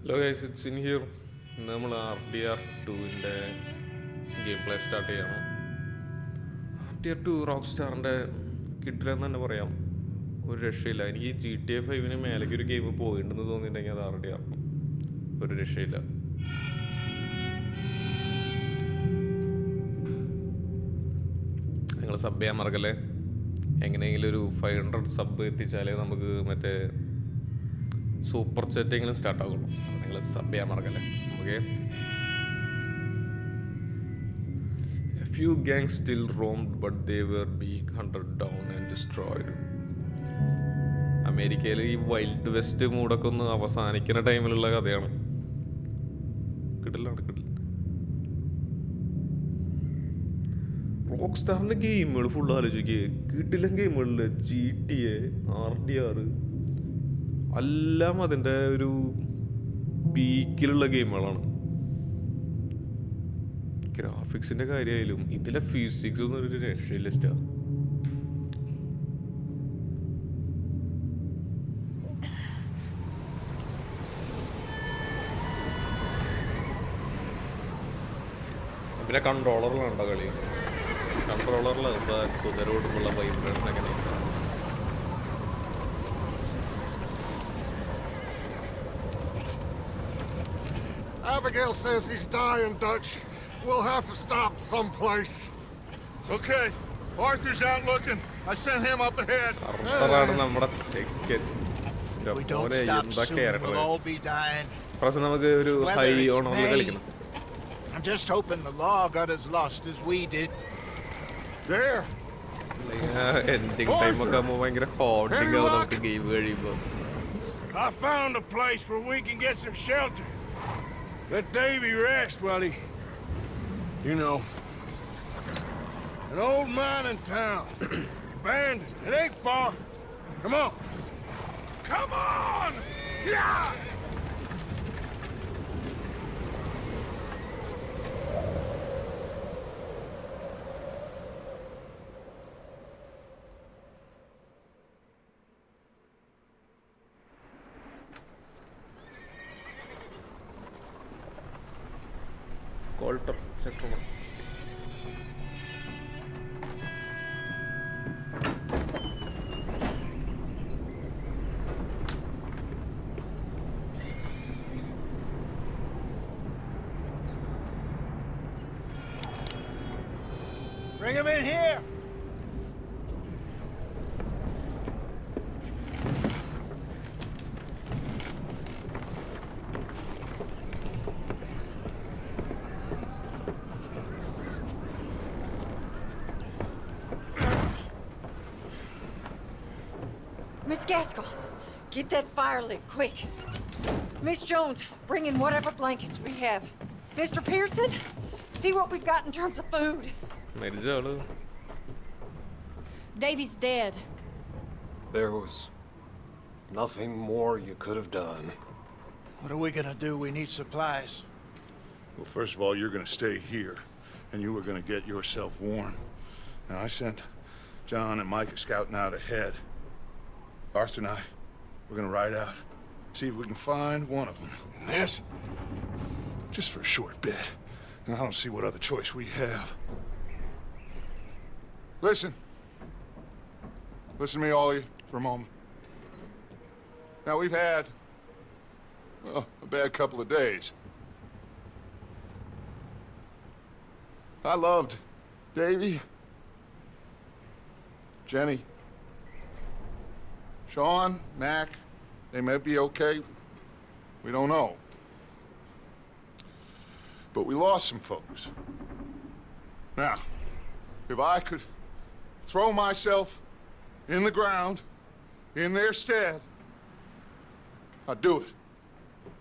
Hello guys, it's in here. നമ്മൾ RDR2-ൻ്റെ game play start ചെയ്യണം. RDR2 rock സ്റ്റാറിൻ്റെ കിട്ടില്ലെന്ന് തന്നെ പറയാം. ഒരു രക്ഷയില്ല. എനിക്ക് GTA 5 മേലേക്ക് ഒരു ഗെയിം പോയിട്ടുണ്ടെന്ന് തോന്നിയിട്ടുണ്ടെങ്കിൽ അത് RDR. ഒരു രക്ഷയില്ല. നിങ്ങൾ സബ് ചെയ്യാൻ മറക്കല്ലേ. എങ്ങനെയെങ്കിലും ഒരു 500 സബ് എത്തിച്ചാലേ നമുക്ക് മറ്റേ സൂപ്പർ ചാറ്റിങ്ങിലും സ്റ്റാർട്ട് ആകുള്ളൂ. അപ്പോൾ നിങ്ങൾ സബ് ചെയ്യാൻ മറക്കല്ലേ. Okay. A few gangs still roamed, but they were being hunted down and destroyed. അമേരിക്കയിൽ ഈ വൈൽഡ് വെസ്റ്റ് മൂടൊക്കെ ഒന്ന് അവസാനിക്കുന്ന ടൈമിലുള്ള കഥയാണ്. കിട്ടില്ല. റോക്ക് സ്റ്റാറിൻ്റെ ഗെയിമുകൾ ഫുൾ ആലോചിക്കുക. കിട്ടില്ല ഗെയിമുകളിൽ GTA, RDR എല്ലാം അതിൻ്റെ ഒരു പീക്കിലുള്ള ഗെയിമുകളാണ്. ഗ്രാഫിക്സിൻ്റെ കാര്യമായാലും ഇതിലെ ഫിസിക്സ് ഒന്നും ഒരു രക്ഷയില്ല. പിന്നെ കൺട്രോളറിലുണ്ടോ കളി? കൺട്രോളറിൽ എന്താ കുതിരോടുമുള്ള വൈബ്രേഷൻ എങ്ങനെ? Abigail says he's dying, Dutch. We'll have to stop someplace. Okay, Arthur's out looking. I sent him up ahead. If we don't stop soon, we'll all be dying. നമുക്ക് ഒരു ഹൈ ഓൺ കളിക്കണം. I'm just hoping the law got as lost as we did. There. Ending time ഒക്കെ ഭയങ്കര ഹോട്ടിംഗ് ആവും നമുക്ക് game കഴിയുമ്പോൾ. I found a place where we can get some shelter. Let Davy rest while he... You know. An old mining town. Abandoned. It ain't far. Come on. Come on! Yeah! Coulter sector. Bring him in here. Miss Gaskell, get that fire lit, quick. Miss Jones, bring in whatever blankets we have. Mr. Pearson, see what we've got in terms of food. Davy's dead. There was nothing more you could have done. What are we gonna do? We need supplies. Well, first of all, you're gonna stay here, and you were gonna get yourself warm. Now, I sent John and Micah scouting out ahead. Arthur and I, we're gonna ride out, see if we can find one of them. And this, just for a short bit. And I don't see what other choice we have. Listen to me, all of you, for a moment. Now, we've had, well, a bad couple of days. I loved Davy, Jenny, Sean, Mac. They may be okay. We don't know. But we lost some folks. Now, if I could throw myself in the ground in their stead, I'd do it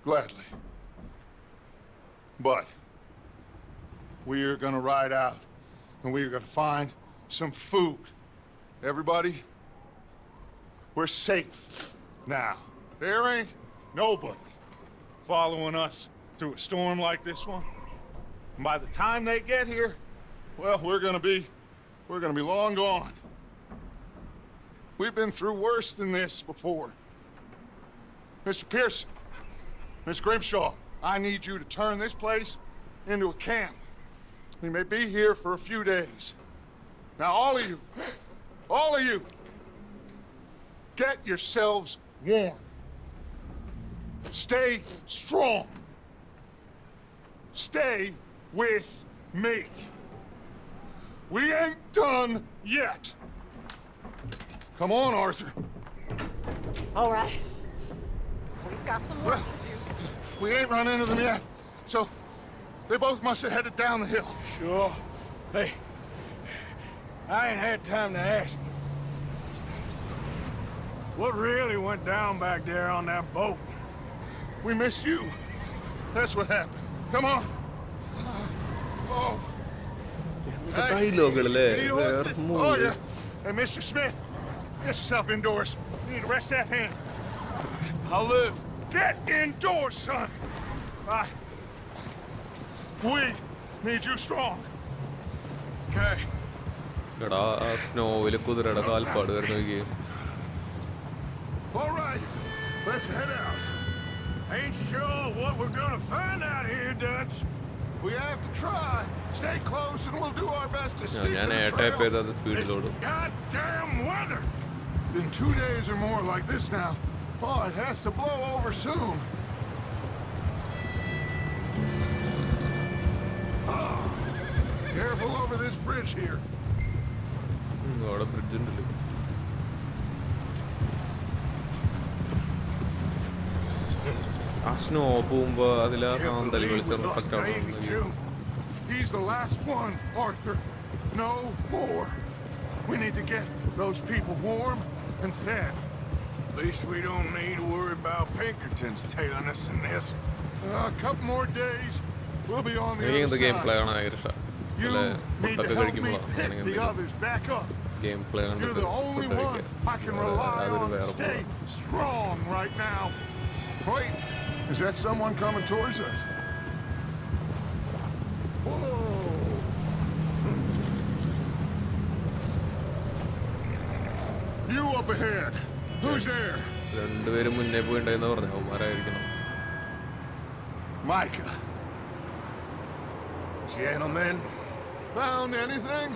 gladly. But we're gonna ride out and we're gonna find some food. Everybody, we're safe now. There ain't nobody following us through a storm like this one. And by the time they get here, well, we're gonna be long gone. We've been through worse than this before. Mr. Pearson, Miss Grimshaw, I need you to turn this place into a camp. We may be here for a few days. Now, all of you, get yourselves warm. Stay strong. Stay with me. We ain't done yet. Come on, Arthur. All right. We've got some work to do. We ain't run into them yet, so they both must have headed down the hill. Sure. Hey, I ain't had time to ask. What really went down back there on that boat? We missed you. That's what happened. Come on. Oh. ഡയലോഗുകളല്ലേ You need horses? Oh, yeah. Hey, Mr. Smith, get yourself indoors. You need to rest that hand. I'll live. Get indoors, son. We need you strong. Okay. എടാ ആ സ്നോവില് കുതിരയുടെ കാൽപ്പാട് വരുന്ന All right, let's head out. Ain't sure what we're gonna find out here, Dutch. We have to try. Stay close and we'll do our best to stick ഞാൻ to the type trail. ചെയ്തത് This സ്പീഡിലോടും goddamn weather. In 2 days or more like this now. Oh, it has to blow over soon. Oh, careful over this bridge here. അവിടെ bridge ഉണ്ടല്ലോ ആ snow പോകുമ്പോ അതിലാ കാന്തല് വെളിച്ചം reflect ആവുന്നു He's the last one, Arthur. No more. We need to get those people warm and fed. At least we don't need to worry about Pinkertons tailing us in this. A couple more days, we'll be on the എനിക്ക് other ഇങ്ങനത്തെ game play side. ആണ് ഭയങ്കര ഇഷ്ടം You നല്ല need to ഫുഡൊക്കെ help me കഴിക്കുമ്പോഴാണ് pick the ഞാനിങ്ങനെ others back up. Game play You're കണ്ടിട്ട് the only food one I can കഴിക്കുക rely അതൊരു on to വേറെ stay പോവാ strong right now. Wait, is that someone coming towards us? Whoa! You up ahead. Who's there? രണ്ടുപേരും മുന്നേ പോയിണ്ടായെന്ന് പറഞ്ഞു അവന്മാരായിരിക്കണം Micah. Gentlemen, Found anything?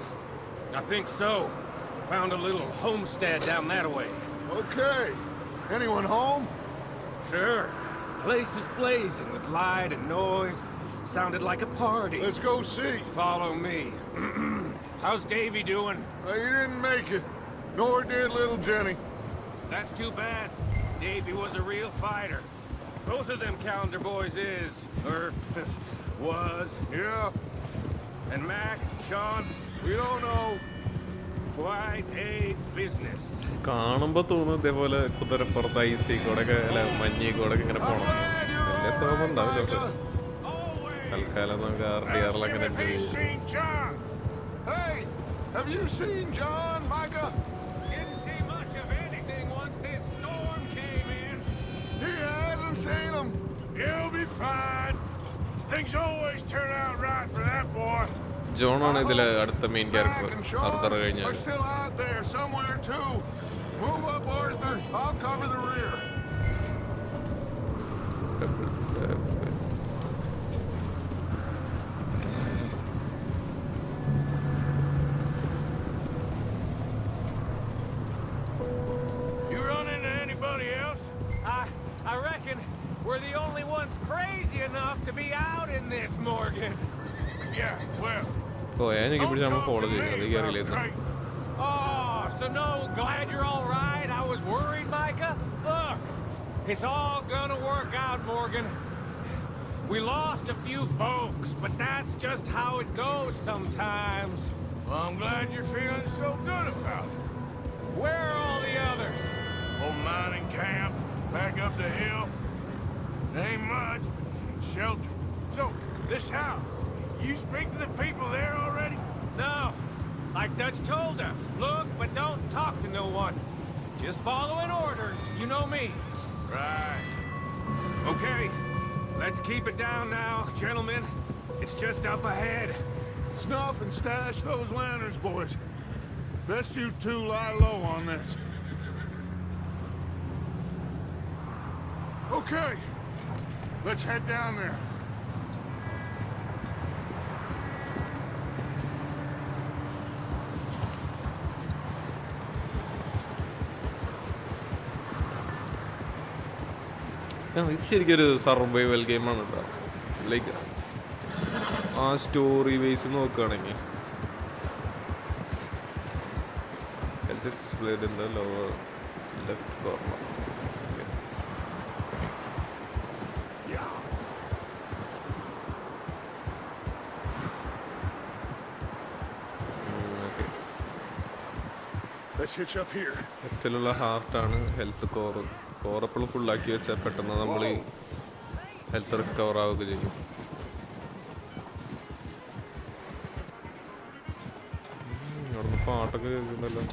I think so. Found a little homestead down that way. Okay. Anyone home? Sure. Place is blazing with light and noise. Sounded like a party. Let's go see. Follow me. How's Davy doing? He didn't make it. Nor did little Jenny. That's too bad. Davy was a real fighter. Both of them calendar boys is, or was. Yeah, And Mac, Sean, we don't know. quite a business. കാണുമ്പോ തോന്നുന്നു ഇതേപോലെ കുതിരപ്പുറത്ത് IC കൂടെയൊക്കെ അല്ല മഞ്ഞി കൂടെയൊക്കെ ഇങ്ങനെ പോകണം വലിയ സുഖം ഉണ്ടാവില്ല പക്ഷെ തൽക്കാലം നമുക്ക് RDR അങ്ങനെ have you seen John? Hey, have you seen John, Micah? Didn't see much of anything once this storm came in. He hasn't seen him. He'll be fine. Things always turn out right for that boy. John ആണ് ഇതിലെ അടുത്ത main Mac character and Sean Arthur കഴിഞ്ഞാൽ are still out there somewhere too. Move up, Arthur. I'll cover the rear. You run into anybody else? I reckon we're the only ones crazy enough to be out in this, Morgan. Yeah, well. ഓ എനിക്ക് Don't പിടിച്ച് നമ്മൾ talk follow to ചെയ്യും me അത് about കയറിയില്ല Drake. Oh, so no, glad you're all right. I was worried, Micah. Look, it's all gonna work out, Morgan. We lost a few folks, but that's just how it goes sometimes. Well, I'm glad you're feeling so good about it. Where are all the others? Old mining camp, back up the hill. It ain't much, but shelter. So, this house, you speak to the people there already? No, like Dutch told us. Look, but don't talk to no one. Just following orders, you know me. Right. Okay, let's keep it down now, gentlemen. It's just up ahead. Snuff and stash those lanterns, boys. Best you two lie low on this. Okay. Let's head down there. ഇത് ശരിക്കും ഒരു survival ഗെയിമാണ് കേട്ടോ. Like ആ story base നോക്കുകയാണെങ്കിൽ displayed in the lower left corner. Okay. Yeah. Okay. Let's hitch up here. ലെഫ്റ്റിലുള്ള ഹാർട്ടാണ് health core എപ്പോഴും ഫുള്ളാക്കി വെച്ചാൽ പെട്ടെന്ന് നമ്മൾ ഈ ഹെൽത്ത് റിക്കവർ ആവുക ചെയ്യും. അവിടെ നിന്ന് പാട്ടൊക്കെ കേൾക്കുന്നുണ്ടല്ലോ.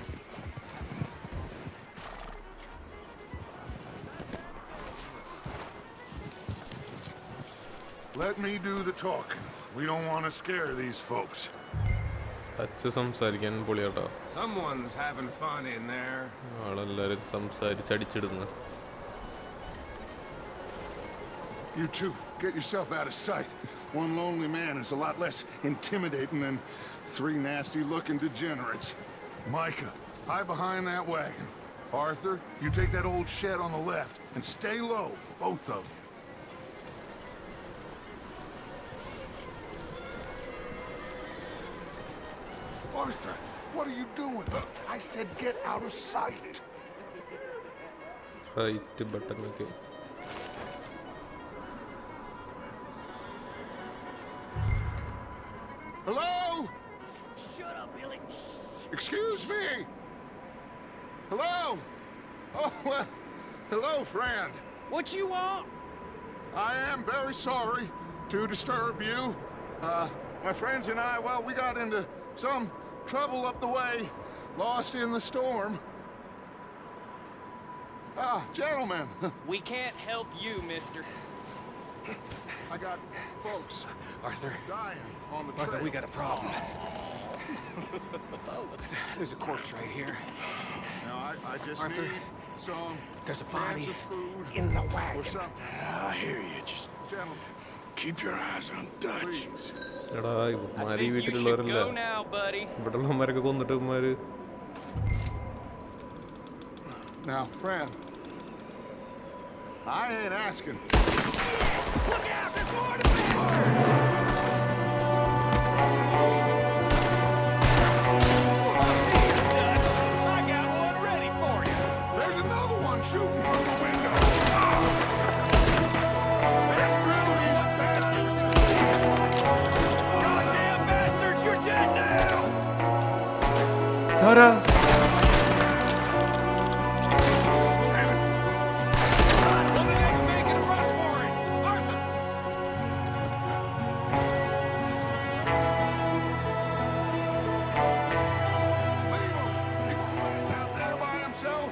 Let me do the talking. We don't want to scare these folks. Touch സംസാരിക്കാൻ പൊളിയാട്ടോ. Someone's having fun in there. ആളെല്ലാരും സംസാരിച്ചടിച്ചിടുന്നു. You two, get yourself out of sight. One lonely man is a lot less intimidating than 3 nasty-looking degenerates. Micah, hide behind that wagon. Arthur, you take that old shed on the left and stay low, both of you. Arthur, what are you doing? I said get out of sight. Right button okay. Hello? Shut up, Billy. Excuse me. Hello? Oh, well, hello, friend. What you want? I am very sorry to disturb you. My friends and I, well, we got into some trouble up the way, lost in the storm. Gentlemen. We can't help you, mister. I got folks Arthur. dying on the Arthur, trail. we got a problem. Folks. There's a corpse right here. Now, I just Arthur, need some there's a cans body of food in the or wagon. something. I hear you. Just Gentlemen, keep your eyes on Dutch. please. എടാ I ഇവന്മാര് ഈ think you should വീട്ടിലുള്ളവരല്ല. go now, buddy. ഇവിടെയുള്ളവന്മാരൊക്കെ കൊന്നിട്ട് ഇവന്മാര്. Now, friend, I ain't asking. Look out! There's more to me! I got one ready for you. There's another one shooting from the window. That's true. He's bastards. Goddamn bastards! You're dead now. Tara Well, the next making a run for it. Arthur. Leave him. He was out there by himself.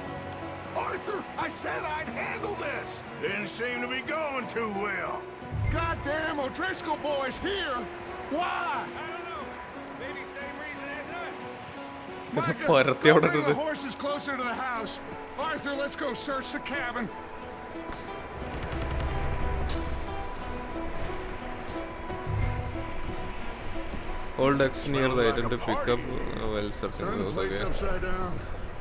Arthur, I said I'd handle this. Didn't seem to be going too well. Goddamn O'Driscoll boys here. Why? I don't know. Maybe same reason as us. Micah, പരത്തി go അവിടെ bring the ഇട്ടിട്ട്. horses closer to the house. Arthur, let's go search the cabin. Hold X near the item to pick up while searching Turn the those. place Okay. upside down.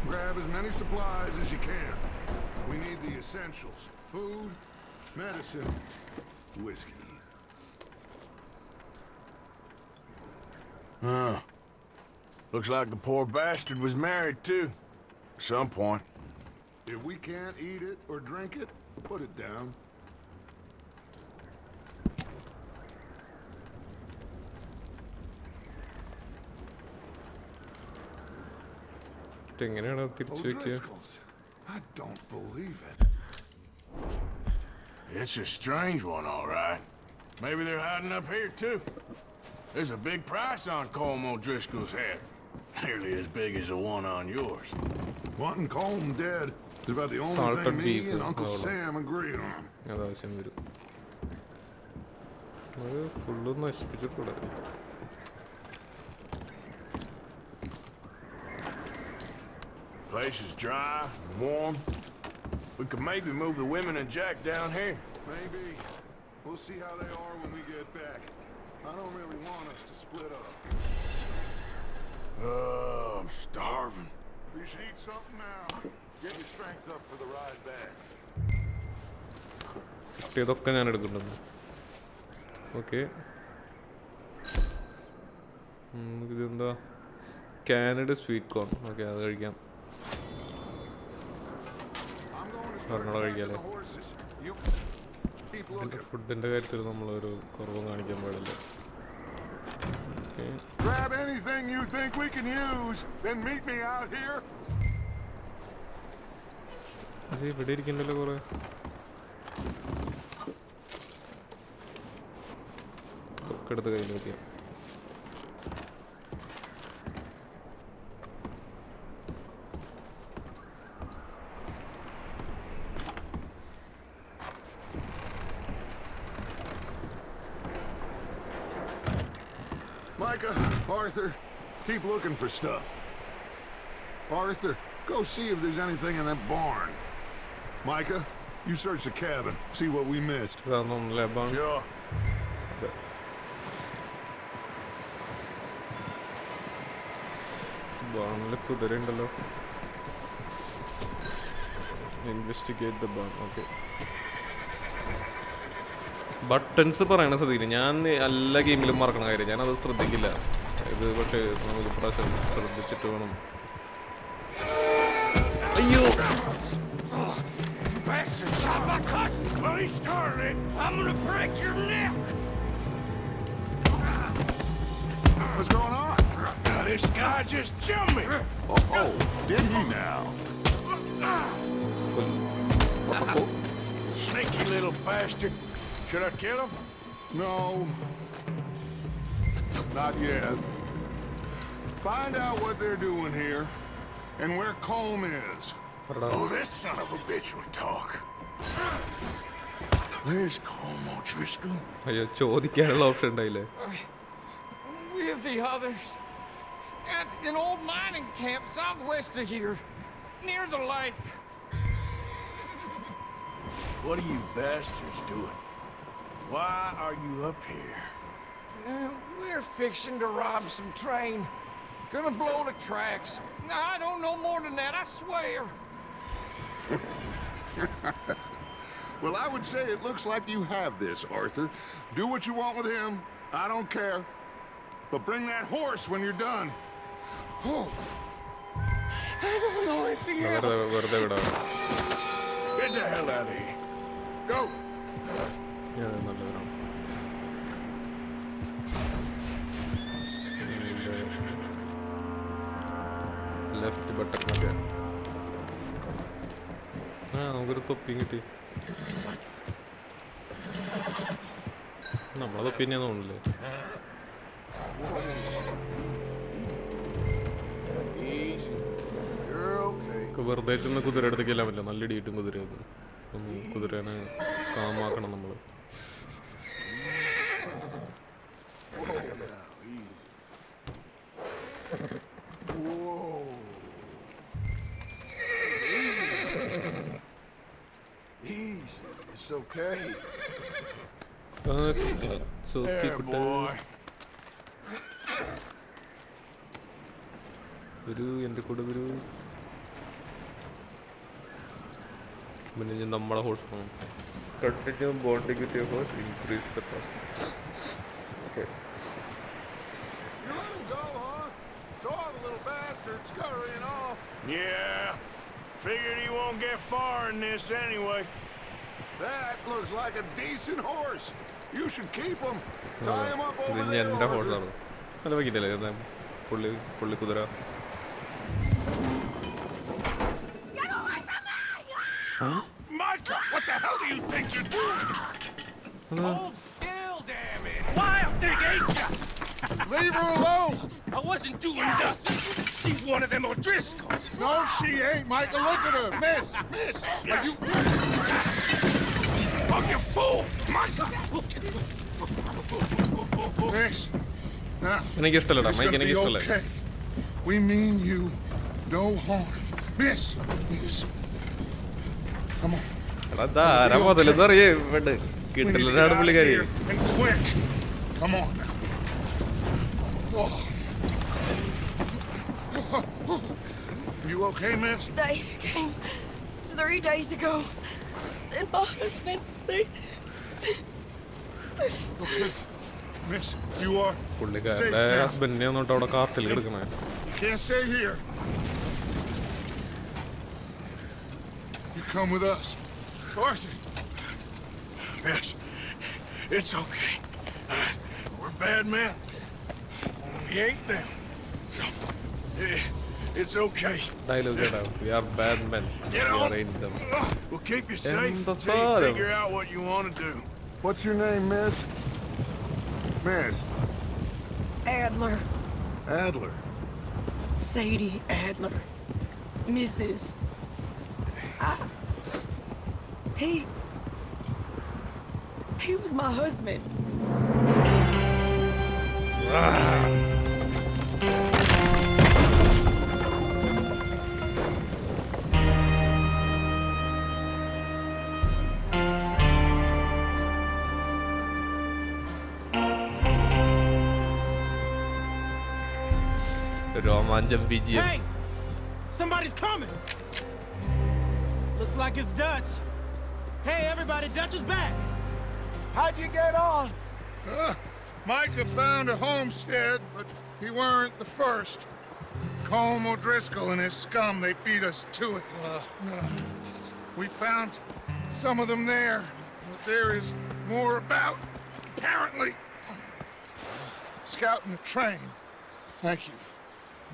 Grab as many supplies as you can. We need the essentials. Food, medicine, whiskey. Huh. Looks like the poor bastard was married, too. At some point. If we can't eat it or drink it, put it down. എങ്ങനെയാണ് തിരിച്ചു വെക്കുക? O'Driscoll's. I don't believe it. It's a strange one, all right. Maybe they're hiding up here, too. There's a big price on Colm O'Driscoll's head. Nearly as big as the one on yours. Wanting Colm dead is about the only Salted thing me beef, and Uncle hold on. Sam agree on. അതാവശ്യം വരും. അത് full നശിപ്പിച്ചിട്ടുള്ളത്. Place is dry and warm. We could maybe move the women and Jack down here. Maybe. We'll see how they are when we get back. I don't really want us to split up. I'm starving. You should eat something now. Get your strength up for the ride back. ഇതൊക്കെ ഞാൻ എടുക്കുന്നുണ്ട്. Okay, ഇതെന്താ? Canada sweet corn. Okay, അത് കഴിക്കാം. പറഞ്ഞോളെ കഴിക്കാല്ലേ. ഫുഡിൻ്റെ കാര്യത്തിൽ നമ്മളൊരു കുറവും കാണിക്കാൻ പാടില്ല. Grab anything you think we can use, then meet me out here. അതെ, ഇവിടെ ഇരിക്കണ്ടല്ലോ കുറെ. ഒക്കെ എടുത്ത് കയ്യിൽ വെക്കാം. Micah, Arthur, keep looking for stuff. Arthur, go see if there's anything in that barn. Micah, you search the cabin, see what we missed. Sure. ബാണിൽ കുതിരയുണ്ടല്ലോ. Investigate the barn. Okay, buttons പറയണ ശ്രദ്ധിക്കില്ല. ഞാൻ എല്ലാ ഗെയിമിലും മറക്കണ കാര്യം, ഞാനത് ശ്രദ്ധിക്കില്ല. ഇത് പക്ഷേ നമുക്ക് പ്രാവശ്യം ശ്രദ്ധിച്ചിട്ട് വേണം. അയ്യോ, Bastard shot my cousin! Well, he started it. I'm gonna break your neck! What's going on? Now, this guy just jumped me! Oh, did he now? Sneaky little bastard. Should I kill him? No. Not yet. Find out what they're doing here and where Colm is. Oh, this son of a bitch will talk. Where's Colm O'Driscoll? അയ്യോ, ചോദിക്കാനുള്ള option ഉണ്ടായില്ലേ? With the others. At an old mining camp southwest of here. Near the lake. What are you bastards doing? Why are you up here? We're fixing to rob some train. Gonna blow the tracks. I don't know more than that, I swear. Well, I would say it looks like you have this, Arthur. Do what you want with him. I don't care. But bring that horse when you're done. Oh. I don't know anything else. വെറുതെ വിടാം. Get the hell out of here. Go. നല്ലവരാണ്. Left button. നമുക്കൊരു തൊപ്പി കിട്ടി. നമ്മളെ തൊപ്പി തന്നെയാന്ന് തോന്നുന്നില്ലേ? Easy. You're okay. വെറുതെ ചെന്ന് കുതിര എടുത്തേക്ക് എല്ലാം പറ്റില്ല. നല്ല ഇടിയിട്ടും കുതിര. ഒന്ന് കുതിരേനെ കാമാക്കണം നമ്മൾ. Whoa. Easy. It's okay. There, boy. വരൂ, എൻ്റെ കൂടെ വരൂ. പിന്നെ ഞാൻ നമ്മളെ ഹോഴ്സ് പോകണം. Continue bonding with your horse, increase the cost. Okay, You let him go, huh? Saw the little bastard scurrying off. Yeah. Figured he won't get far in this anyway. That looks like a decent horse. You should keep him. Tie him up over ഇത് there. എൻ്റെ Arthur. ഹോഴ്സാണ്. നല്ല വൈകിട്ടല്ലേ പുള്ളി കുതിര. Micah, what the hell do you think you're doing? Hold still, damn it! Wild thing, ain't ya? Leave her alone. I wasn't doing nothing. She's one of them O'Driscolls. No, she ain't, Micah. Look at her. Miss. Are you... Oh, you fool! Micah! Miss. Now, എനിക്കിഷ്ടമല്ലടാ it's Mike, gonna be എനിക്കിഷ്ടമല്ലേ? okay. We mean you no harm. Miss. Come on. എടാ ധാരാ മുതലെന്ന് അറിയേ വേണ്ട. We need to get കിട്ടില്ലടാണ് out of പുള്ളിക്കാരി. here, and quick. Come on now. Oh. You okay, miss? They came 3 days ago. And my husband, they... Okay. Miss, you are safe പുള്ളിക്കാരുടെ now. ഹസ്ബൻഡിനെ ഒന്നിട്ട് അവിടെ കാർട്ടിൽ കിടക്കണേ. You can't stay here. You come with us. Arthur. Miss, it's okay. We're bad men. We ain't them. It's okay. Dialogue കേട്ടോ. We are bad men. We Get are on. in them. We'll keep you safe എന്താ until you സാരം? figure out what you want to do. What's your name, miss? Miss Adler. Adler. Sadie Adler. Mrs. He was my husband. രോമാഞ്ചം വിജയം. Hey! Somebody's coming! Looks like it's Dutch. Hey, everybody, Dutch is back! How'd you get on? Micah found a homestead, but he weren't the first. Colm O'Driscoll and his scum, they beat us to it. We found some of them there, but there is more about, apparently. Scouting the train. Thank you.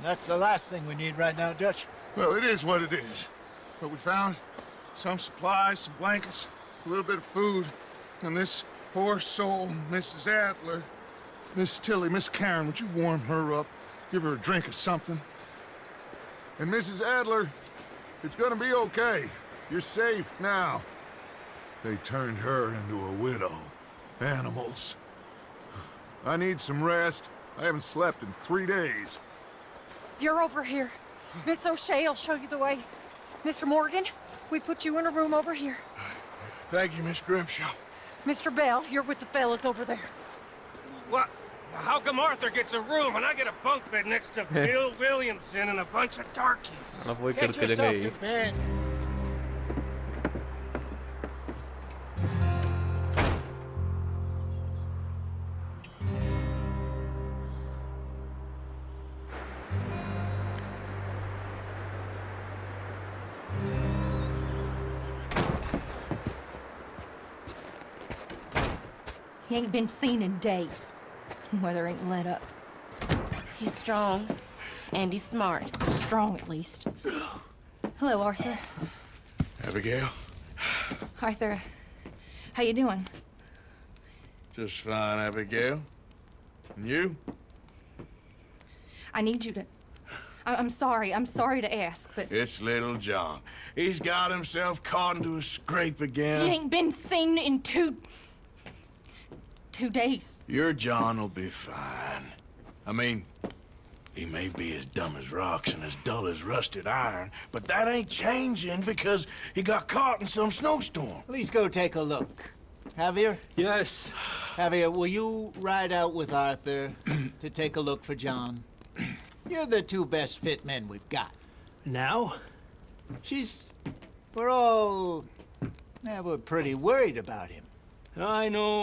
That's the last thing we need right now, Dutch. Well, it is what it is. But we found some supplies, some blankets, a little bit of food, and this poor soul, Mrs. Adler, Miss Tilly, Miss Karen, would you warm her up? Give her a drink or something? And Mrs. Adler, it's gonna be okay. You're safe now. They turned her into a widow. Animals. I need some rest. I haven't slept in 3 days. You're over here. Miss O'Shea will show you the way. Mr. Morgan, we put you in a room over here. Thank you, Miss Grimshaw. Mr. Bell, you're with the fellas over there. What? How come Arthur gets a room and I get a bunk bed next to Bill Williamson and a bunch of darkies? അവിടെ പോയി Get കിടക്കല് yourself ചങ്ങായി. to bed. He ain't been seen in days. Weather ain't let up. He's strong, and he's smart. Strong, at least. Hello, Arthur. Abigail? Arthur, how you doing? Just fine, Abigail. And you? I need you to... I'm sorry to ask, but... It's little John. He's got himself caught into a scrape again. He ain't been seen in 2 days. Your John will be fine. I mean, he may be as dumb as rocks and as dull as rusted iron, but that ain't changing because he got caught in some snowstorm. Please go take a look. Javier? Yes. Javier, will you ride out with Arthur to take a look for John? You're the 2 best fit men we've got. Now? We're pretty worried about him. I know.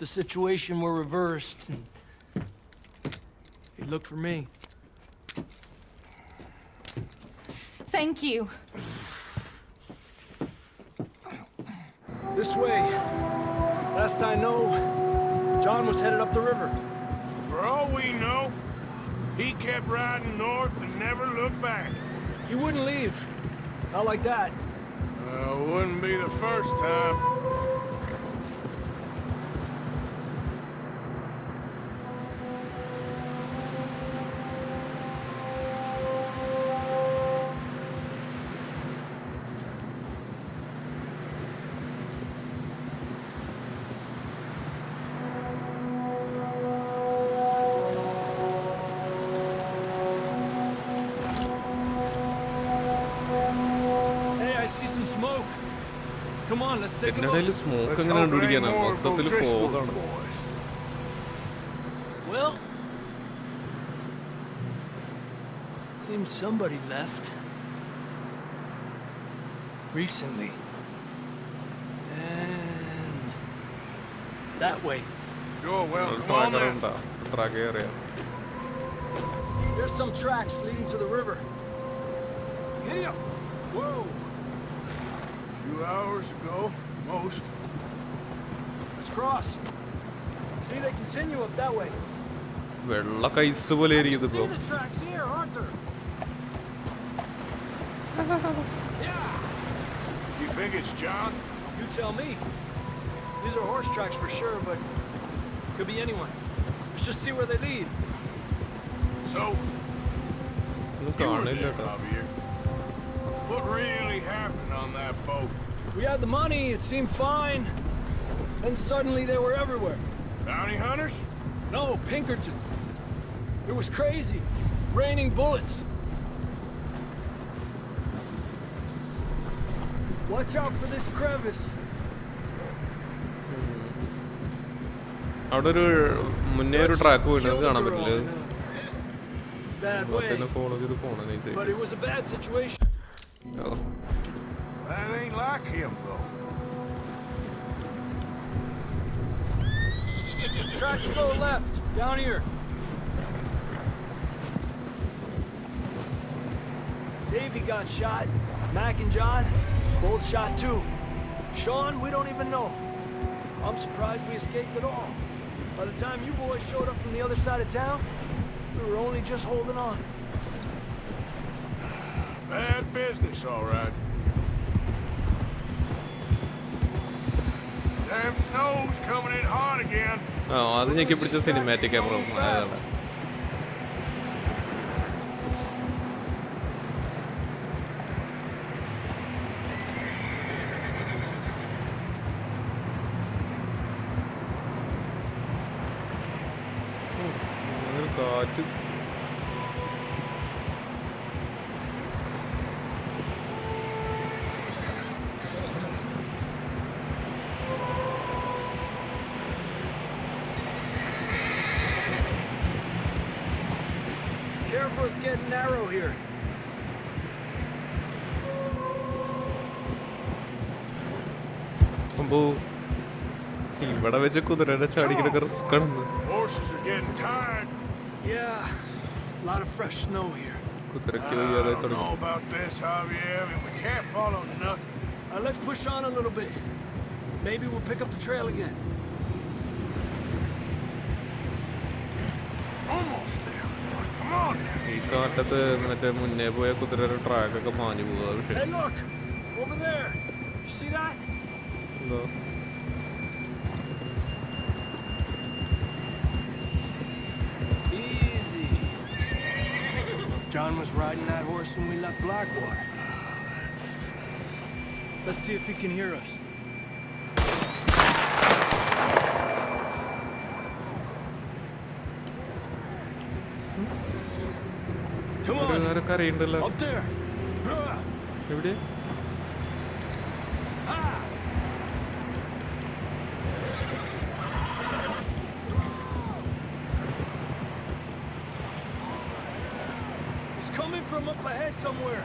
The situation were reversed, and he looked for me. Thank you. This way. Last I know, John was headed up the river. For all we know, he kept riding north and never looked back. He wouldn't leave. Not like that. Wouldn't be the first time. Hey, I see some smoke. Come on, let's take a ഇതിനിടയിൽ look. Smoke Let's എങ്ങനെ hope it ain't കണ്ടുപിടിക്കാനാ? more മൊത്തത്തിൽ O'Driscoll's ഫോഗാണ്. boys. Well, seems somebody left. Recently. And that way. Sure, well, come on tracker then. ഉണ്ടാ? Track അറിയാം. There's some tracks leading to the river. Giddy up. Whoa. A few hours ago, most. Let's cross. See, they continue up that way. വെള്ള കൈസ് പോലെ See ഇരിക്കുന്നു. the tracks here, aren't there? Yeah. You think it's John? You tell me. These are horse tracks for sure, but could be anyone. Let's just see where they lead. So, ഒന്നും you were കാണില്ല there, കേട്ടോ. Javier. What really happened on that boat? We had the money, it seemed fine. Then suddenly they were everywhere. Bounty hunters? No, Pinkertons. It was crazy. Raining bullets. Watch out for this crevice. അവിടെ ഒരു മുന്നേ ഒരു track പോയിട്ട് Killed a കാണാൻ girl പറ്റില്ല. in a bad way. Follow ചെയ്ത് പോണം നൈസായി. But it was a bad situation. That ain't like him, though. Tracks go left, down here. Davey got shot. Mac and John, both shot too. Sean, we don't even know. I'm surprised we escaped at all. By the time you boys showed up from the other side of town, we were only just holding on. Bad business, all right. Damn snow's coming in hard again. അത് ഞെക്കി പിടിച്ച cinematic camera അതാണ്. കാറ്റ് Careful, it's getting narrow here. അപ്പോ ഇവിടെ വെച്ച് കുതിരയുടെ ചാടിക്കിടക്ക് risk ആണെന്ന്. Horses are getting tired. Yeah, a lot of fresh snow here. കുതിരയ്ക്ക് I വയ്യാതെ don't know തുടങ്ങി. about this, Javier. I mean, we can't follow nothing. Let's push on a little bit. Maybe we'll pick up the trail again. Almost there. Come on now. ഈ കാറ്റത്ത് മറ്റേ മുന്നേ പോയ കുതിരയുടെ ട്രാക്കൊക്കെ മാഞ്ഞു പോകുക. പക്ഷേ Hey, look! Over there! You see that? എന്തോ Easy. John was riding that horse when we left Blackwater. Let's see if he can hear us. Come on! കുതിരക്കാരൊക്കെ അറിയണ്ടല്ലോ. Up there! എവിടെ? It's coming from up ahead somewhere.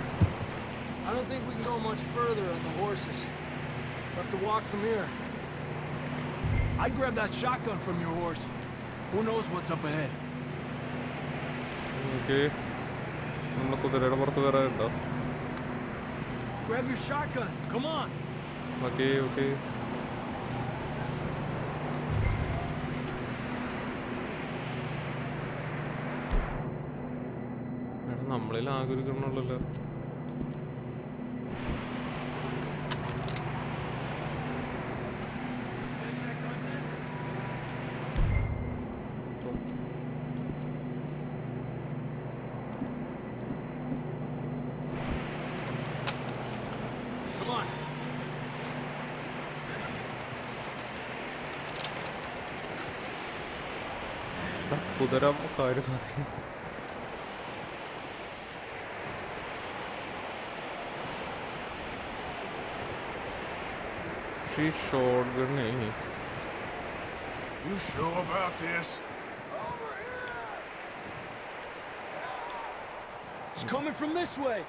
I don't think we can go much further on the horses. We'll have to walk from here. I'd grab that shotgun from your horse. Who knows what's up ahead? Okay. നമ്മളെ കുതിരയുടെ പുറത്ത് വേറെ ഉണ്ടോ? Grab your shotgun. Come on. Okay okay. എടാ നമ്മളിൽ ആകെ ഒരു ഗണ്ണുള്ളല്ലോ. Come on. കുതിര കാര്യം സാധിക്കും. പക്ഷേ ഷോട്ട്ഗണ്ണേ You sure about this? It's coming from this way.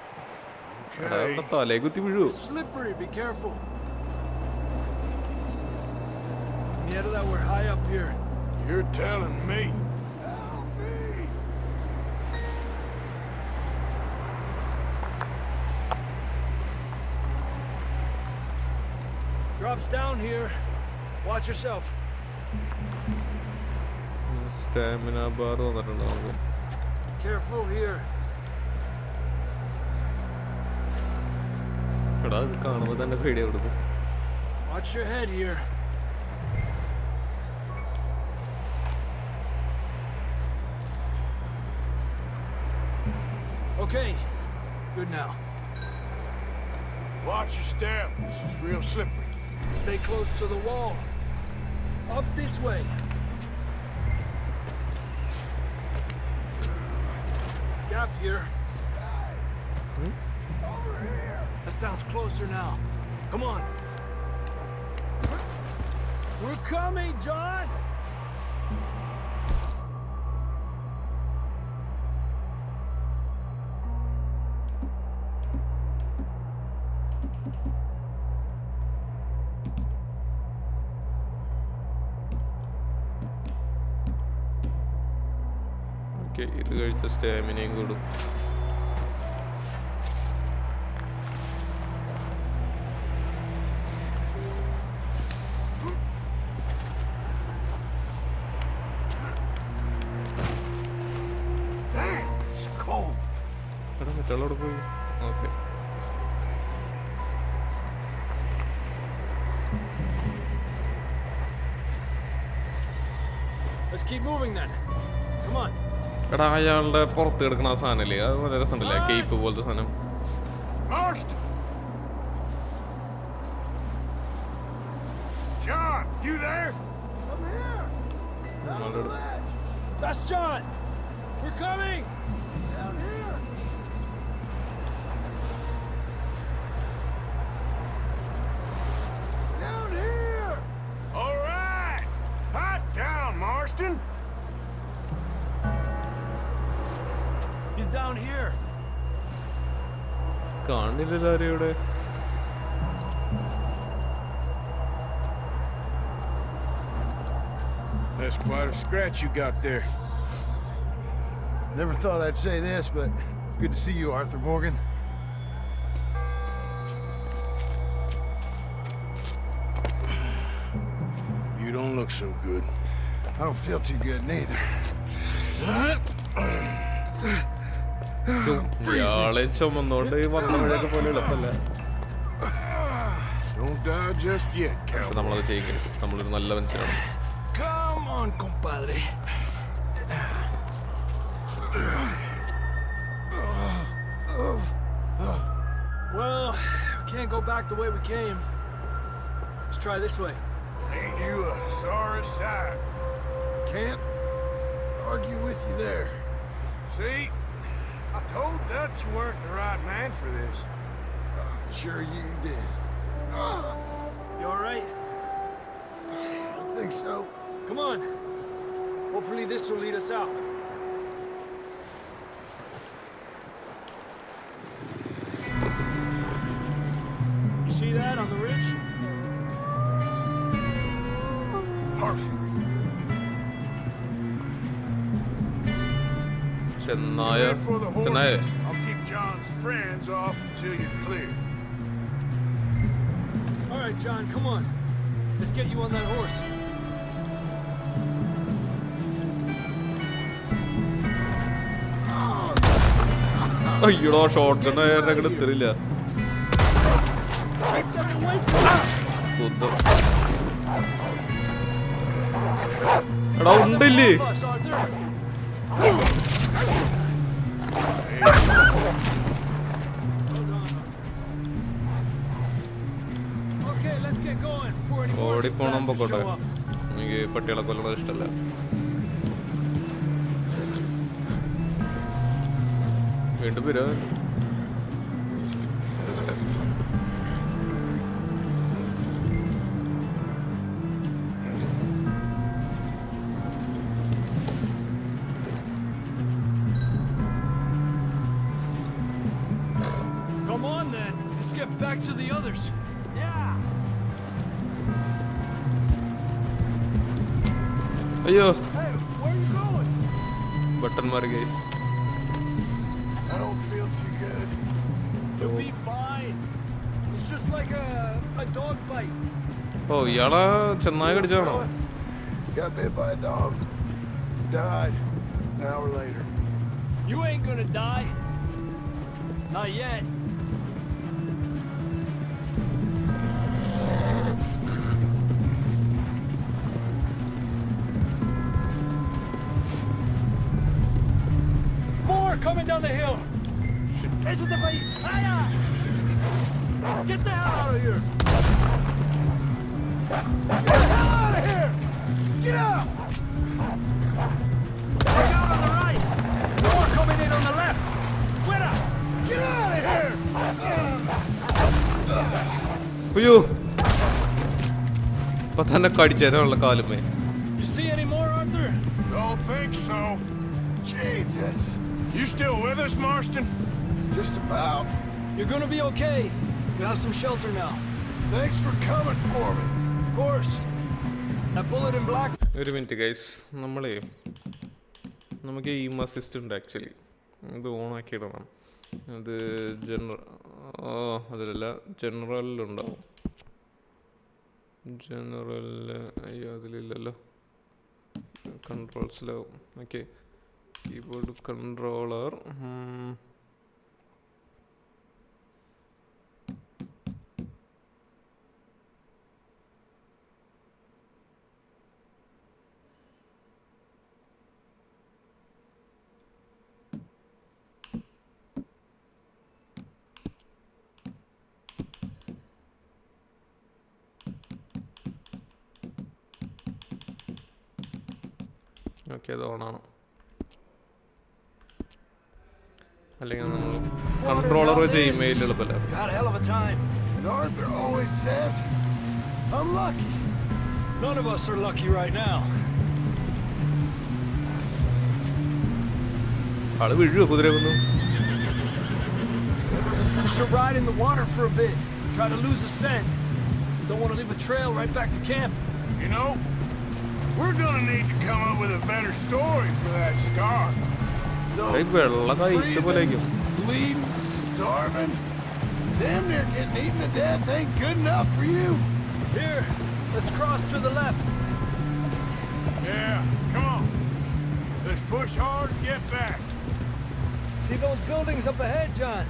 Okay. തലേ കുത്തി വീഴൂ. It's slippery, be careful. Yeah, that we're high up here. You're telling me. Drops down here. Watch yourself. Stamina bar വന്നിട്ടുണ്ട് നമുക്ക്. Careful here. എടാ ഇത് കാണുമ്പോൾ തന്നെ പേടിയാ കൊടുക്കും. Watch your head here. Okay, good now. Watch your step. This is real slippery. Stay close to the wall. Up this way. Gap here. Over here. That sounds closer now. Come on. We're coming, John! ഇത് കഴിച്ച സ്റ്റാമിനയും കൂടും. എടാ മറ്റുള്ളവിടെ പോയി. Okay Let's keep moving then. Come on. എടാ അയാളുടെ പുറത്ത് കിടക്കണ ആ സാധനല്ലേ അത് വളരെ രസമുണ്ടല്ലേ കേപ്പ് പോലത്തെ സാധനം. John, you there? I'm here. That's John. We're coming. Down here. Down here. All right. Hot down, Marston. He's down here. കാണില്ലല്ലോ ആരും ഇവിടെ. That's quite a scratch you got there. Never thought I'd say this, but good to see you, Arthur Morgan. You don't look so good. I don't feel too good neither. ഇയാളെ ചുമന്നോണ്ട് വന്ന വഴിയൊക്കെ പോലെ എളുപ്പമല്ല. Don't die just yet, പക്ഷെ നമ്മളത് ചെയ്യും. നമ്മളൊരു നല്ല മനുഷ്യരാണ്. Come on, compadre. Well, we can't go back the way we came. Let's try this way. Ain't you a sorry sight? Can't argue with you there. See? I told Dutch you weren't the right man for this. Sure you did. You all right? I don't think so. Come on. Hopefully this will lead us out. You see that on the ridge? Perfect. ചെന്നായ For the ചെന്നായ horses, I'll keep John's friends off until you're clear. All right, John, come on. Let's get you on that horse. അയ്യോടോ shotgun അങ്ങോട്ട് എത്തില്ല. എടാ ഉണ്ടില്ലേ? ഓടിപ്പോണം പൊക്കോട്ടെ. എനിക്ക് പട്ടികളെ കൊല്ലണത് ഇഷ്ടമല്ല. വീണ്ടും വരാ. get back to the others. Yeah. അയ്യോ Hey, where are you going? ബട്ടന്മാർ guys. I don't feel too good. You'll be fine. It's just like a dog bite. ഓ ഇയാളാ ചെന്നായ കടിച്ചാണോ? Got bit by a dog. Died an hour later. You ain't gonna die. Not yet. More coming down the hill. Isn't the bait? Fire! Get the hell out of here! Get the hell out of here! Get out! Look out on the right! More coming in on the left! Quitter! Get out of here! അയ്യോ അപ്പൊ തന്നെ കടിച്ചേരാനുള്ള കാലുമേ. You see any more, Arthur? Don't think so. Jesus. You still with us, Marston? Just about. You're gonna be okay. You have some shelter now. Thanks for coming for me. Of course. That bullet in black. ഒരു minute guys, നമുക്ക് aim assist ഉണ്ട് actually. ഇത് ഓണാക്കി ഇടണം. അത് അതിലല്ല ജനറലിലുണ്ടാവും. ജനറലിൽ അയ്യോ അതിലില്ലല്ലോ, കൺട്രോൾസിലാവും. Okay, keyboard controller. ഓക്കെ, അത് ഓണാണ്. അല്ലെങ്കിൽ നമ്മൾ കൺട്രോളർ വെച്ച് ഇമെയിൽ എളുപ്പമല്ല. Got a hell of a time. And Arthur always says, I'm lucky. None of us are lucky right now. ആള് വീഴുവോ കുതിര കൊന്നു? You should ride in the water for a bit. Try to lose the scent. Don't want to leave a trail right back to camp. You know, we're gonna need to come up with a better story for that scar. So, freezing, bleeding, starving, damn near getting eaten to death ain't good enough for you. Here, let's cross to the left. Yeah, come on. Let's push hard and get back. See those buildings up ahead, John?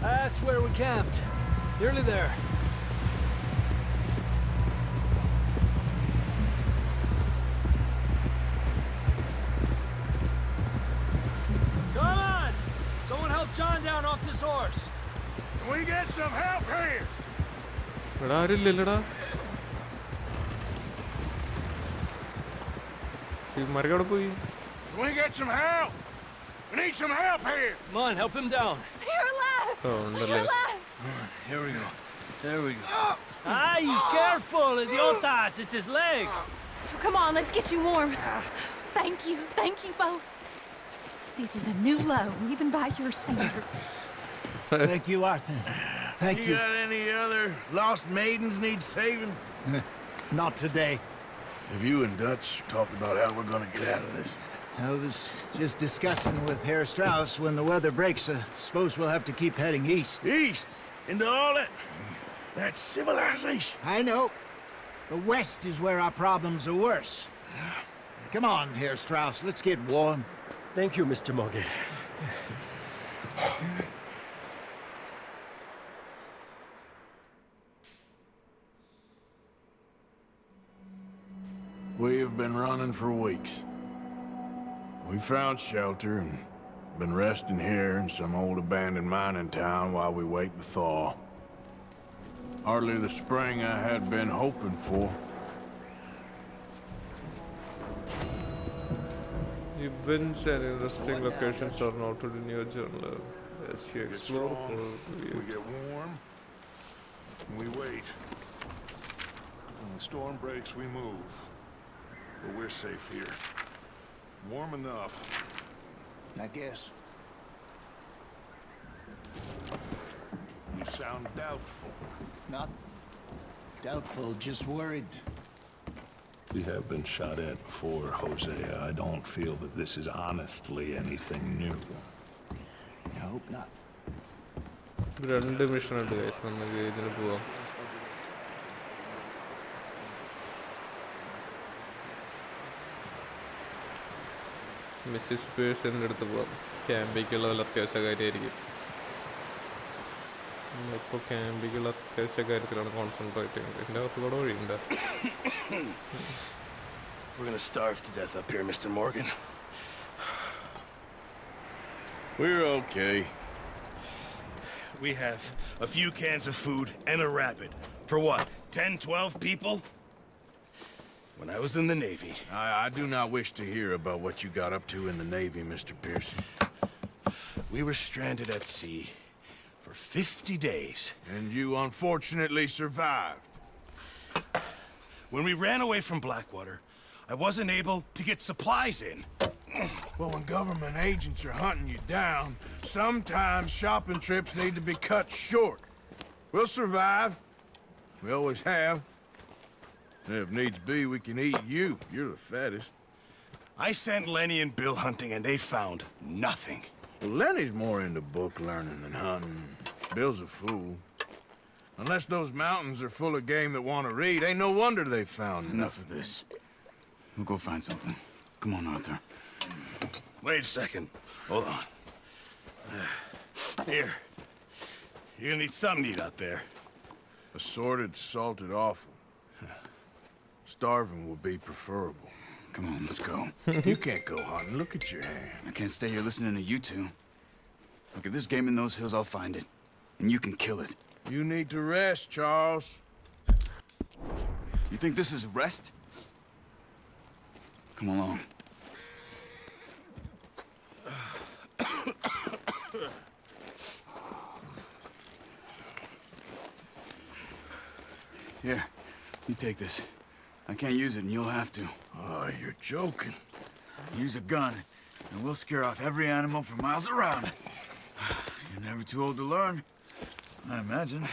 That's where we camped. Nearly there. Come on! Someone help John down off this horse. Can we get some help here? എടാ ആരില്ലല്ലടാ, മരക്കവിടെ പോയി. Can we get some help? We need some help here. Come on, help him down. You're alive! ഓ ഉണ്ടല്ലേ. Here we go. There we go. Ay, careful, idiotas! It's his leg. Come on, let's get you warm. Thank you both. This is a new low, even by your standards. Thank you, Arthur. Thank you. You got any other lost maidens need saving? Not today. Have you and Dutch talked about how we're gonna get out of this? I was just discussing with Herr Strauss when the weather breaks. Suppose we'll have to keep heading east. East? Into all that's civilization. I know. The west is where our problems are worse. Come on, Herr Strauss, let's get warm. Thank you, Mr. Morgan. We have been running for weeks. We found shelter and been resting here in some old abandoned mining town while we wait the thaw. Hardly the spring I had been hoping for. Events and interesting locations are noted in your journal as you explore. We get warm, and we wait. When the storm breaks, we move. But we're safe here. Warm enough. I guess. We've sound doubtful. Not doubtful, just worried. We have been shot at before, Hosea. I don't feel that this is honestly anything new. I hope not. രണ്ട് mission ഉണ്ട് guys, നമുക്ക് ഇതിന് പോവാം. Mrs പേഴ്സൻ്റെ അടുത്ത് പോവാം. ക്യാമ്പിലേക്കുള്ള വല്ല അത്യാവശ്യ കാര്യമായിരിക്കും. നമ്മളിപ്പോൾ ക്യാമ്പിലേക്കുള്ള അത്യാവശ്യ കാര്യത്തിലാണ് കോൺസെൻട്രേറ്റ് ചെയ്യുന്നത്. ഇതിൻ്റെ അകത്ത് കൂടെ വഴിയുണ്ട്. We're gonna starve to death up here, Mr. Morgan. We're okay. We have a few cans of food and a rabbit. For what, 10, 12 people? When I was in the Navy... I do not wish to hear about what you got up to in the Navy, Mr. Pearson. We were stranded at sea for 50 days. And you unfortunately survived. When we ran away from Blackwater, I wasn't able to get supplies in. Well, when government agents are hunting you down, sometimes shopping trips need to be cut short. We'll survive. We always have. And if needs be, we can eat you. You're the fattest. I sent Lenny and Bill hunting, and they found nothing. Well, Lenny's more into book learning than hunting. Bill's a fool. Unless those mountains are full of game that want to read, ain't no wonder they found Enough of this. We'll go find something. Come on, Arthur. Wait a second. Hold on. Here. You're gonna need something to eat out there. Assorted, salted offal. Starving would be preferable. Come on, let's go. You can't go hunting. Look at your hand. I can't stay here listening to you two. Look, if there's game in those hills, I'll find it. And you can kill it. You need to rest, Charles. You think this is rest? Come along. Here, you take this. I can't use it, and you'll have to. Oh, you're joking. Use a gun, and we'll scare off every animal for miles around. You're never too old to learn, I imagine.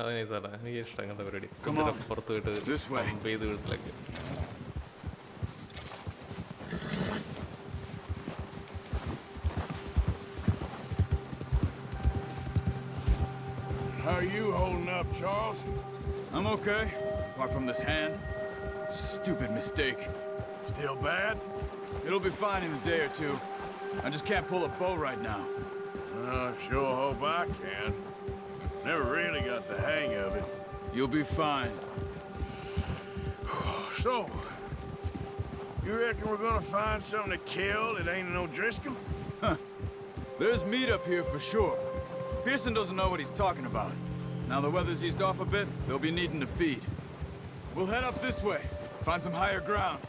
അത് നൈസാട്ടാ, എനിക്ക് ഇഷ്ടം അങ്ങനത്തെ പരിപാടി. Come on. പുറത്ത് പോയിട്ട് This way. Pump ചെയ്ത് വീട്ടിലേക്ക്. How are you holding up, Charles? I'm okay, apart from this hand. Stupid mistake. Still bad? It'll be fine in a day or two. I just can't pull a bow right now. Sure hope I can. Never really got the hang of it. You'll be fine. So, you reckon we're gonna find something to kill that ain't no Driscoll? Huh. There's meat up here for sure. Pearson doesn't know what he's talking about. Now the weather's eased off a bit, they'll be needing to feed. We'll head up this way, find some higher ground.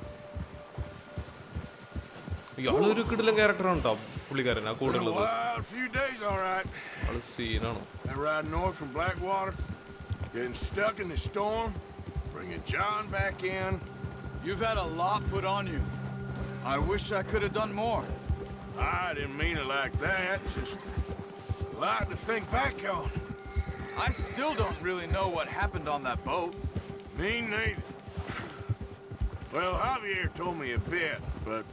ഇയാളൊരു കിടിലൻ ക്യാരക്ടറാണ് കേട്ടോ പുള്ളിക്കാരൻ ആ കൂടെ ഉള്ളത്. A few days, all right. ആള് സീനാണ്. That ride north from Blackwater, getting stuck in the storm, bringing John back in. You've had a lot put on you. I wish I could have done more. I didn't mean it like that, just a lot to think back on. I still don't really know what happened on that boat. Me neither. Well, Javier told me a bit, but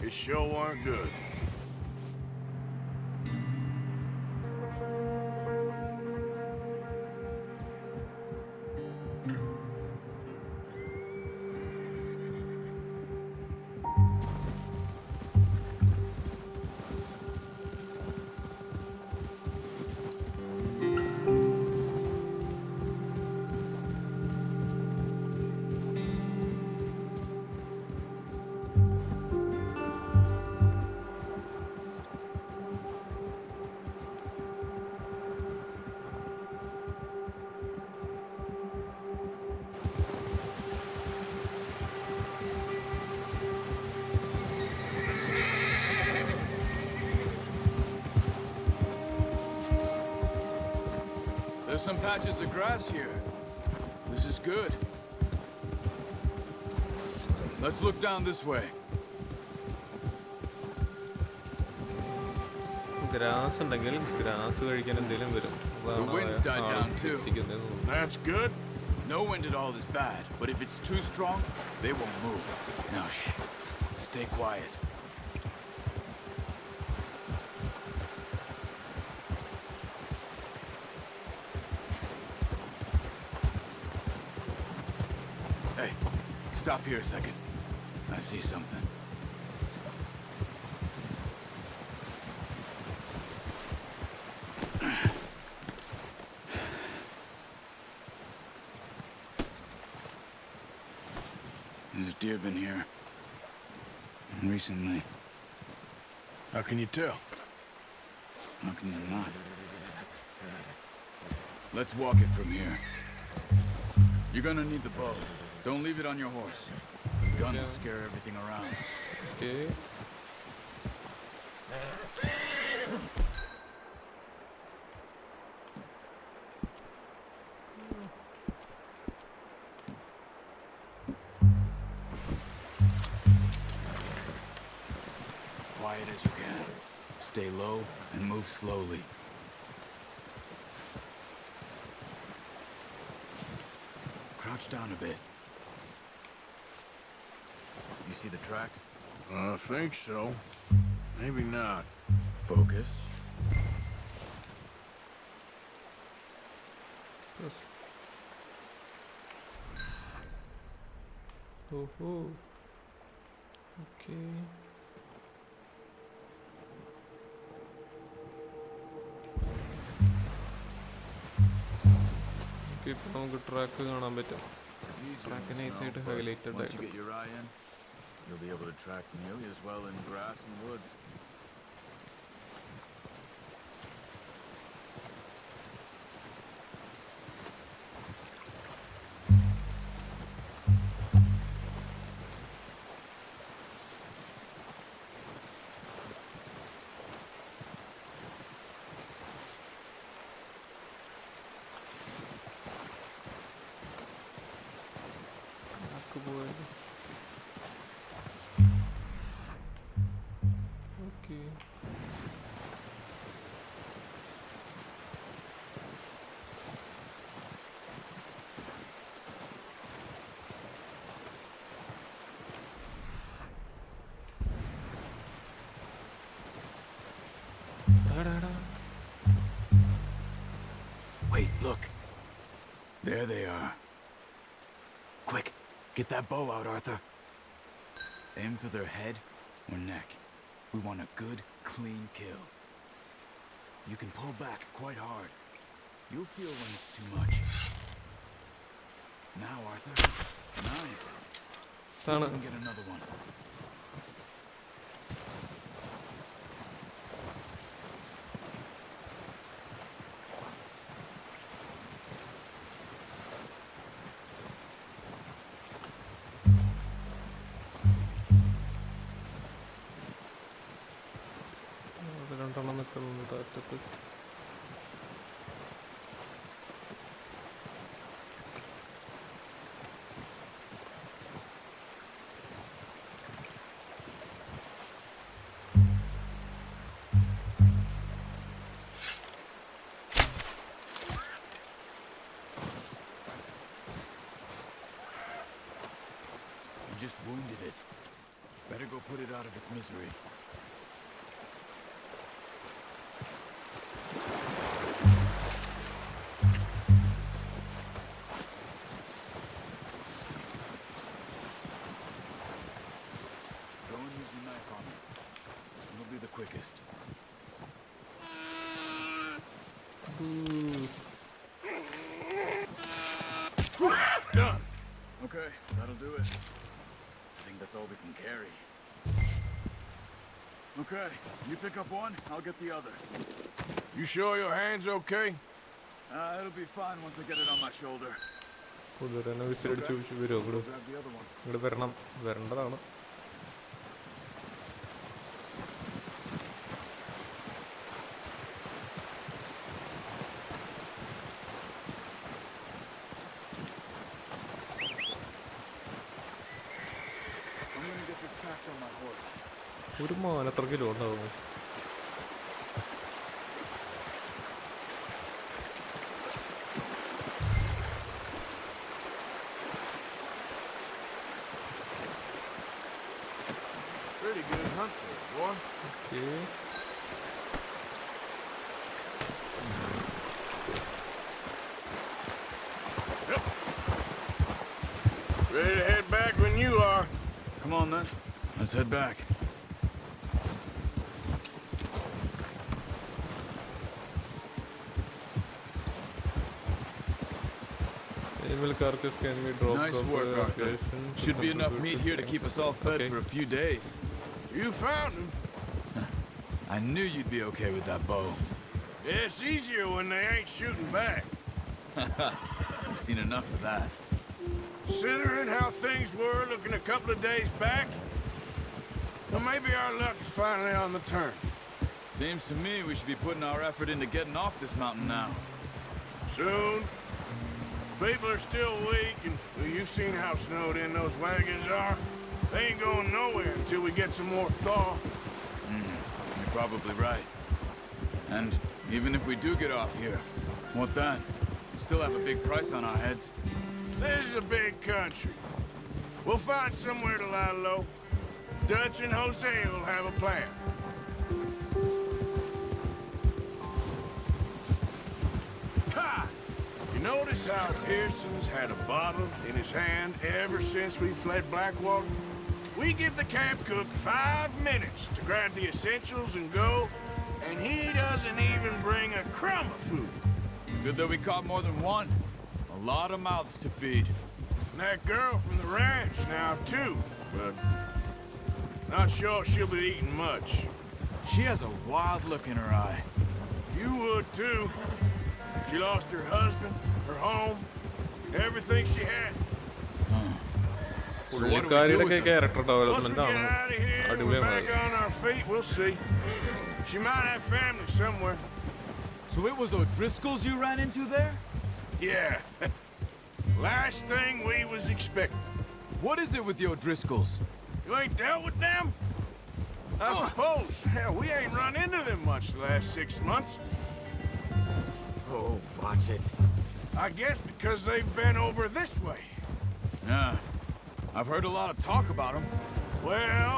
it sure weren't good. There's some patches of grass here. This is good. Let's look down this way. Grass ഉണ്ടെങ്കിൽ grass കഴിക്കാൻ എന്തെങ്കിലും വരും. The wind's died down too. That's good. No wind at all is bad, but if it's too strong, they won't move. Now shh. Stay quiet. Hey, stop here a second. I see something. There's deer been here. Recently. How can you tell? How can you not? Let's walk it from here. You're gonna need the bow. Don't leave it on your horse. The gun will scare everything around. Okay. Quiet as you can. Stay low and move slowly. Crouch down a bit. You see the tracks? I think so. Maybe not. Focus. Yes. Oh. Okay. ഇപ്പൊ നമുക്ക് track കാണാൻ പറ്റും. Track നൈസായിട്ട് highlighted Once you ആയിട്ട്. get your eye in, you'll be able to track nearly as well in grass and woods. Track പോയത്. Okay. Wait, look. There they are. Quick, get that bow out, Arthur. Aim for their head or neck. We want a good, clean kill. You can pull back quite hard. You'll feel when it's too much. Now, Arthur. Nice. See if we can get another one. അത് രണ്ടെണ്ണം നിൽക്കുന്നുണ്ട് അറ്റത്ത്. You just wounded it. Better go put it out of its misery. Go and use your knife on it. It'll be the quickest. Done. Okay, that'll do it. I think that's all we can carry. Okay, you pick up one, I'll get the other. You sure your hand's okay? It'll be fine once I get it on my shoulder. കുതിരനെ വിസിലടിച്ച് ചോദിച്ചു വരുമോ ഇങ്ങോട്ട്? Grab the other one. ഇങ്ങോട്ട് വരണം. വരേണ്ടതാണ്. I'm gonna get this packed on my horse. ഒരു മാൻ എത്ര kilo ഉണ്ടാവും? Pretty good hunt there, boy. Okay. Ready to head back when you are. Come on, then. Let's head back. Animal carcass can be dropped Nice off work, a Arthur. location to Should be enough contribute meat here to keep us all fed Okay. for a few days. You found him. I knew you'd be okay with that bow. Yeah, it's easier when they ain't shooting back. We've seen enough of that. Considering how things were looking a couple of days back, well, maybe our luck is finally on the turn. Seems to me we should be putting our effort into getting off this mountain now. Soon. People are still weak, and well, you've seen how snowed in those wagons are. They ain't going nowhere until we get some more thaw. You're probably right. And even if we do get off here, what then? We still have a big price on our heads. This is a big country. We'll find somewhere to lie low. Dutch and Jose will have a plan. Ha! You notice how Pearson's had a bottle in his hand ever since we fled Blackwater? We give the camp cook 5 minutes to grab the essentials and go, and he doesn't even bring a crumb of food. Good that we caught more than one. A lot of mouths to feed. And that girl from the ranch now, too, but not sure she'll be eating much. She has a wild look in her eye. You would, too. She lost her husband, her home, everything she had. പുള്ളിക്കാരിയുടെയൊക്കെ character Once we development get ആണ് out of here, we're അടിപൊളിയാണ് back on our feet, we'll see. She might have family somewhere. So it was O'Driscoll's you ran into there? Yeah. Last thing we was expecting. What is it with the O'Driscolls? You ain't dealt with them? I suppose. Hell, we ain't run into them much the last 6 months. Oh, watch it. I guess because they've been over this way. Yeah. I've heard a lot of talk about them. Well,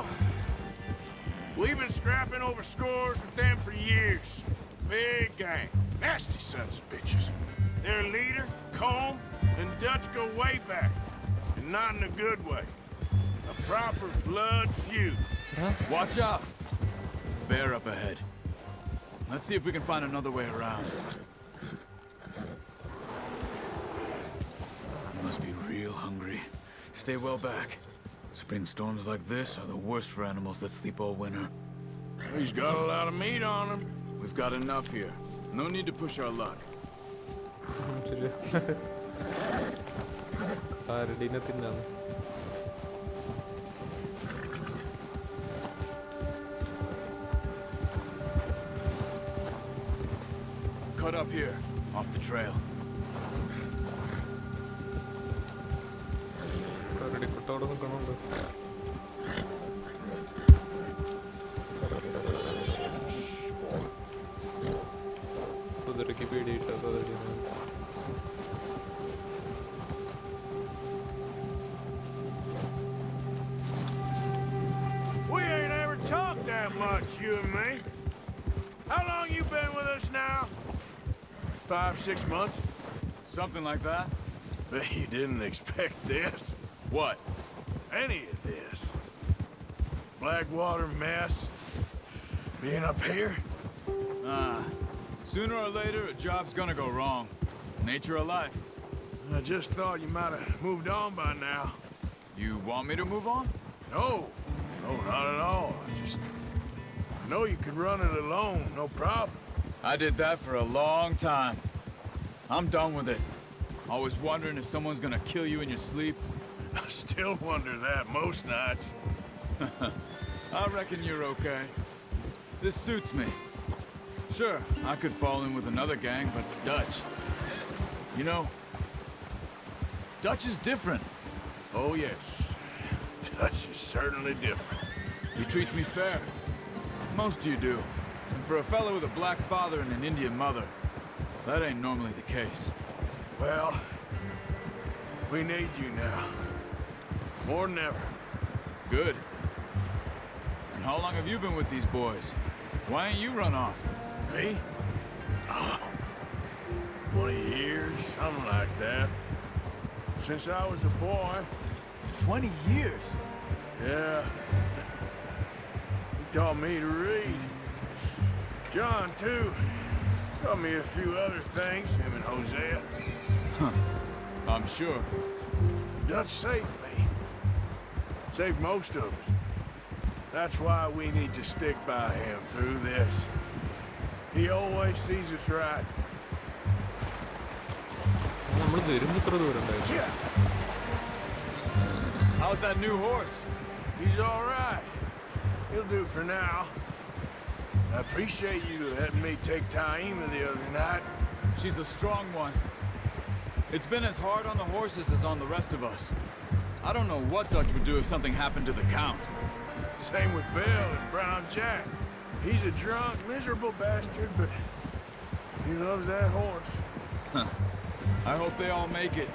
we've been scrapping over scores with them for years. Big gang. Nasty sons of bitches. Their leader, Combe, and Dutch go way back. And not in a good way. A proper blood feud. Watch out. Bear up ahead. Let's see if we can find another way around. You must be real hungry. Stay well back. Spring storms like this are the worst for animals that sleep all winter. He's got a lot of meat on him. We've got enough here. No need to push our luck. ശരി ആരുടീനെ തിന്നാണ് Cut up here, off the trail. കരടിക്കുട്ട അവിടെ നിൽക്കണുണ്ട് കുതിരയ്ക്ക് പേടിയിട്ട കരടിനെ We ain't ever talked that much, you and me. How long you been with us now? 5, 6 months? Something like that? Bet you didn't expect this. What? Any of this. Blackwater mess. Being up here. Sooner or later, a job's gonna go wrong. Nature of life. I just thought you might have moved on by now. You want me to move on? No, not at all. I know you could run it alone, no problem. I did that for a long time. I'm done with it. Always wondering if someone's gonna kill you in your sleep. I still wonder that most nights. I reckon you're okay. This suits me. Sure, I could fall in with another gang, but Dutch... You know, Dutch is different. Oh, yes. Dutch is certainly different. He treats me fair. Most of you do. And for a fellow with a black father and an Indian mother, that ain't normally the case. Well, we need you now. More than ever. Good. how long have you been with these boys? Why ain't you run off? Me? 20 years, something like that. Since I was a boy. 20 years? Yeah. He taught me to read. John, too. Taught me a few other things, him and Hosea. Huh. I'm sure. Dutch saved me. Saved most of us. That's why we need to stick by him through this. He always sees us right. നമ്മൾ വരുമ്പോ ഇത്ര ദൂരം ഉണ്ടായിരുന്നു. Yeah. How's that new horse? He's all right. He'll do for now. I appreciate you letting me take Taima the other night. She's a strong one. It's been as hard on the horses as on the rest of us. I don't know what Dutch would do if something happened to the Count. Same with Bill and Brown Jack. He's a drunk, miserable bastard, but he loves that horse. Huh. I hope they all make it.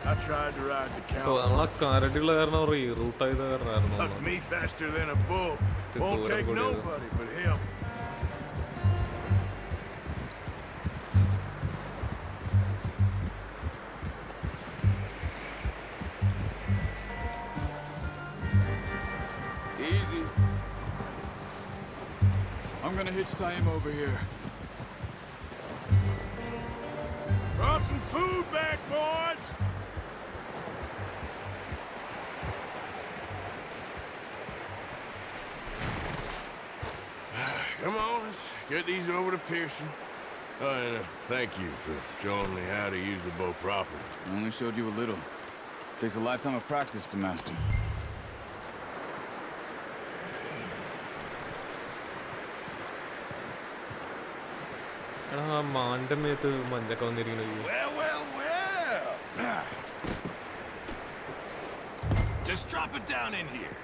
I tried to ride the oh, Count. നമ്മളെ കാരടിയുള്ള കാരണം റൂട്ടായത് കാരണമായിരുന്നു Took me faster than a bull. Won't take nobody but him. Easy. I'm gonna hitch Taima over here. Brought some food back, boys. Come on, let's get these over to Pearson. Oh, and thank you for showing me how to use the bow properly. I only showed you a little. Takes a lifetime of practice to master. എടാ ആ മാന്റെ മേത്ത് മഞ്ഞൊക്കെ വന്നിരിക്കണത്. Well. Just drop it down in here.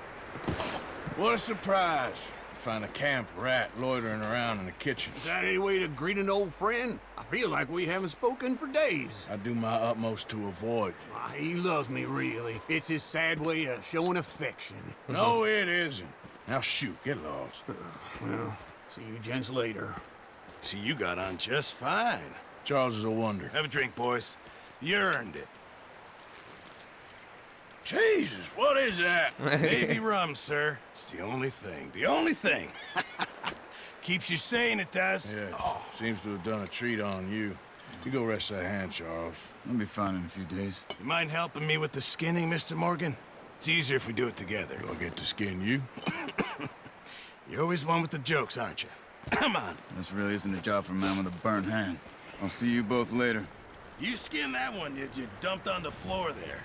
What a surprise. Find a camp rat loitering around in the kitchen. Is that any way to greet an old friend? I feel like we haven't spoken for days. I do my utmost to avoid you. He loves me, really. It's his sad way of showing affection. No, it isn't. Now shoot, get lost. Well, see you gents later. See, you got on just fine. Charles is a wonder. Have a drink, boys. You earned it. Jesus, what is that? Navy rum, sir. It's the only thing. The only thing. Keeps you sane, it does. Yes, seems to have done a treat on you. You go rest that hand, Charles. I'll be fine in a few days. You mind helping me with the skinning, Mr. Morgan? It's easier if we do it together. Do I get to skin you? You're always one with the jokes, aren't you? Come on. This really isn't a job for a man with a burnt hand. I'll see you both later. You skin that one you dumped on the floor there.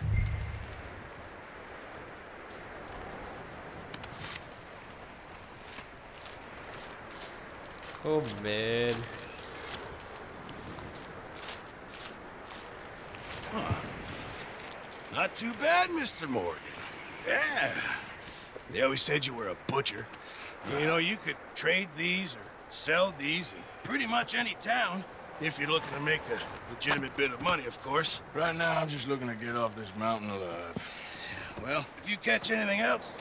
Oh man. Huh. Not too bad, Mr. Morgan. Yeah. They always said you were a butcher. You know, you could trade these or sell these in pretty much any town. If you're looking to make a legitimate bit of money, of course. Right now, I'm just looking to get off this mountain alive. Well, if you catch anything else,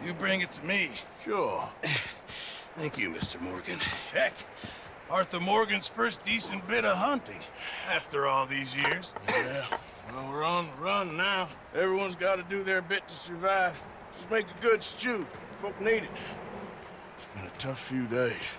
you bring it to me. Sure. Thank you, Mr. Morgan. Heck, Arthur Morgan's first decent bit of hunting after all these years. Yeah, well, we're on the run now. Everyone's got to do their bit to survive. Just make a good stew. Folk need it. It's been a tough few days.